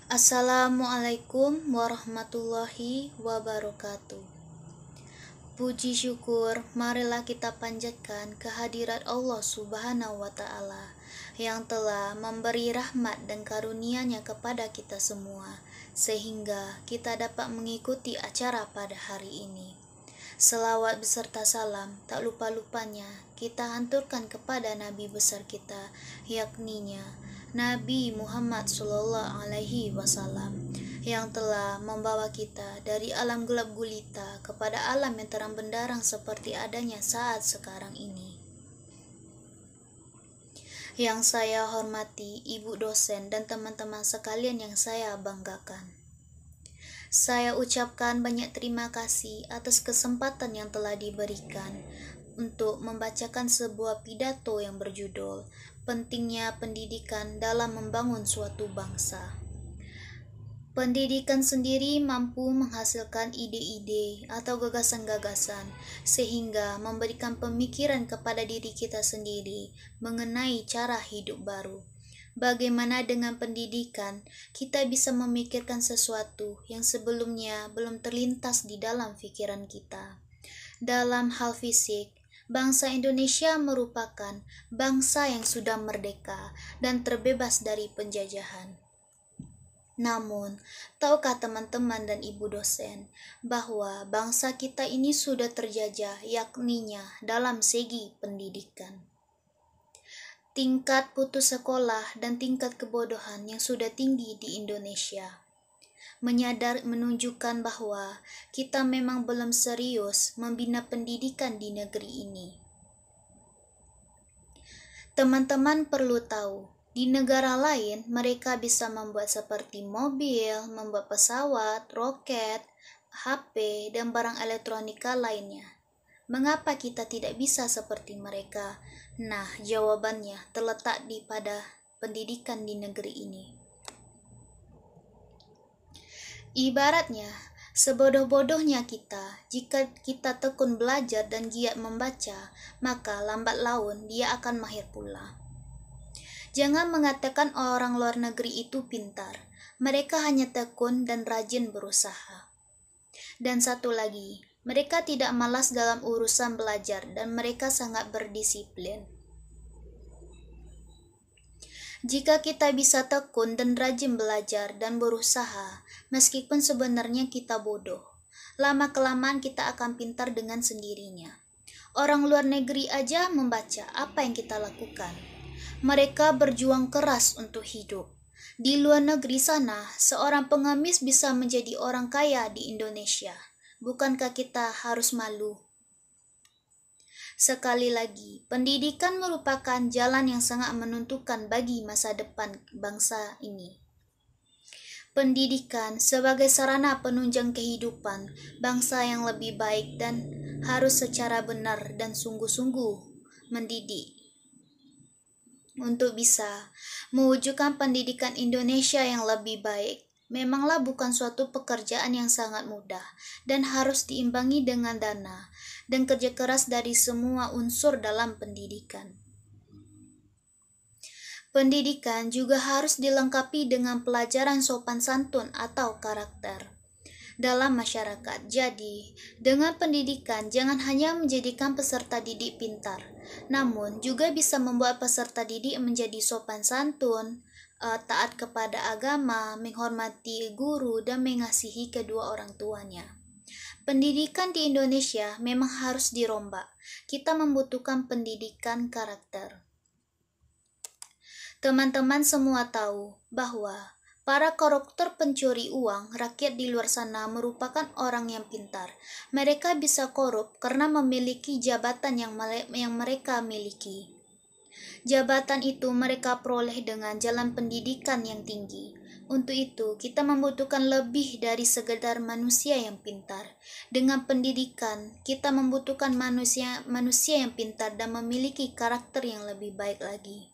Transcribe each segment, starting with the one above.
Assalamualaikum warahmatullahi wabarakatuh. Puji syukur, marilah kita panjatkan kehadirat Allah Subhanahu wa Ta'ala yang telah memberi rahmat dan karunia-Nya kepada kita semua, sehingga kita dapat mengikuti acara pada hari ini. Selawat beserta salam, tak lupa-lupanya kita hanturkan kepada Nabi besar kita, yakninya Nabi Muhammad Sallallahu Alaihi Wasallam, yang telah membawa kita dari alam gelap gulita kepada alam yang terang benderang seperti adanya saat sekarang ini. Yang saya hormati ibu dosen dan teman-teman sekalian yang saya banggakan. Saya ucapkan banyak terima kasih atas kesempatan yang telah diberikan untuk membacakan sebuah pidato yang berjudul Pentingnya Pendidikan dalam Membangun Suatu Bangsa. Pendidikan sendiri mampu menghasilkan ide-ide atau gagasan-gagasan sehingga memberikan pemikiran kepada diri kita sendiri mengenai cara hidup baru. Bagaimana dengan pendidikan, kita bisa memikirkan sesuatu yang sebelumnya belum terlintas di dalam pikiran kita. Dalam hal fisik, bangsa Indonesia merupakan bangsa yang sudah merdeka dan terbebas dari penjajahan. Namun, tahukah teman-teman dan ibu dosen bahwa bangsa kita ini sudah terjajah, yakninya dalam segi pendidikan. Tingkat putus sekolah dan tingkat kebodohan yang sudah tinggi di Indonesia menunjukkan bahwa kita memang belum serius membina pendidikan di negeri ini. Teman-teman perlu tahu, di negara lain mereka bisa membuat seperti mobil, membuat pesawat, roket, HP, dan barang elektronika lainnya. Mengapa kita tidak bisa seperti mereka? Nah, jawabannya terletak pada pendidikan di negeri ini. Ibaratnya, sebodoh-bodohnya kita, jika kita tekun belajar dan giat membaca, maka lambat laun dia akan mahir pula. Jangan mengatakan orang luar negeri itu pintar. Mereka hanya tekun dan rajin berusaha. Dan satu lagi, mereka tidak malas dalam urusan belajar dan mereka sangat berdisiplin. Jika kita bisa tekun dan rajin belajar dan berusaha, meskipun sebenarnya kita bodoh, lama-kelamaan kita akan pintar dengan sendirinya. Orang luar negeri aja membaca apa yang kita lakukan. Mereka berjuang keras untuk hidup. Di luar negeri sana, seorang pengemis bisa menjadi orang kaya di Indonesia. Bukankah kita harus malu? Sekali lagi, pendidikan merupakan jalan yang sangat menentukan bagi masa depan bangsa ini. Pendidikan sebagai sarana penunjang kehidupan bangsa yang lebih baik dan harus secara benar dan sungguh-sungguh mendidik. Untuk bisa mewujudkan pendidikan Indonesia yang lebih baik, memanglah bukan suatu pekerjaan yang sangat mudah dan harus diimbangi dengan dana dan kerja keras dari semua unsur dalam pendidikan. Pendidikan juga harus dilengkapi dengan pelajaran sopan santun atau karakter dalam masyarakat. Jadi, dengan pendidikan jangan hanya menjadikan peserta didik pintar, namun juga bisa membuat peserta didik menjadi sopan santun, taat kepada agama, menghormati guru, dan mengasihi kedua orang tuanya. Pendidikan di Indonesia memang harus dirombak. Kita membutuhkan pendidikan karakter. Teman-teman semua tahu bahwa para koruptor pencuri uang rakyat di luar sana merupakan orang yang pintar. Mereka bisa korup karena memiliki jabatan yang mereka miliki. Jabatan itu mereka peroleh dengan jalan pendidikan yang tinggi. Untuk itu, kita membutuhkan lebih dari sekedar manusia yang pintar. Dengan pendidikan, kita membutuhkan manusia yang pintar dan memiliki karakter yang lebih baik lagi.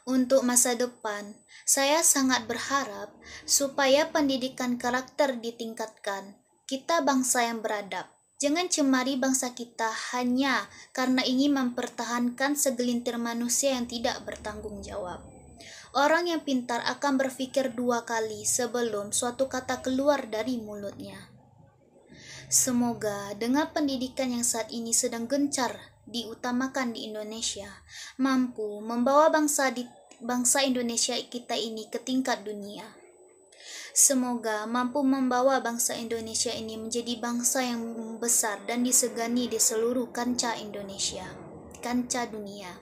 Untuk masa depan, saya sangat berharap supaya pendidikan karakter ditingkatkan. Kita bangsa yang beradab. Jangan cemari bangsa kita hanya karena ingin mempertahankan segelintir manusia yang tidak bertanggung jawab. Orang yang pintar akan berpikir dua kali sebelum suatu kata keluar dari mulutnya. Semoga dengan pendidikan yang saat ini sedang gencar diutamakan di Indonesia, mampu membawa bangsa Indonesia kita ini ke tingkat dunia. Semoga mampu membawa bangsa Indonesia ini menjadi bangsa yang besar dan disegani di seluruh kancah dunia.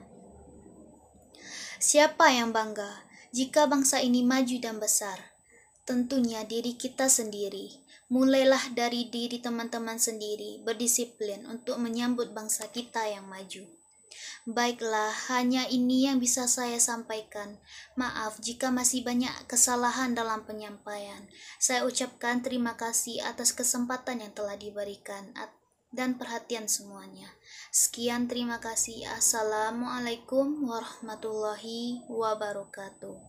Siapa yang bangga jika bangsa ini maju dan besar? Tentunya diri kita sendiri. Mulailah dari diri teman-teman sendiri, berdisiplin untuk menyambut bangsa kita yang maju. Baiklah, hanya ini yang bisa saya sampaikan. Maaf jika masih banyak kesalahan dalam penyampaian. Saya ucapkan terima kasih atas kesempatan yang telah diberikan dan perhatian semuanya. Sekian, terima kasih. Assalamualaikum warahmatullahi wabarakatuh.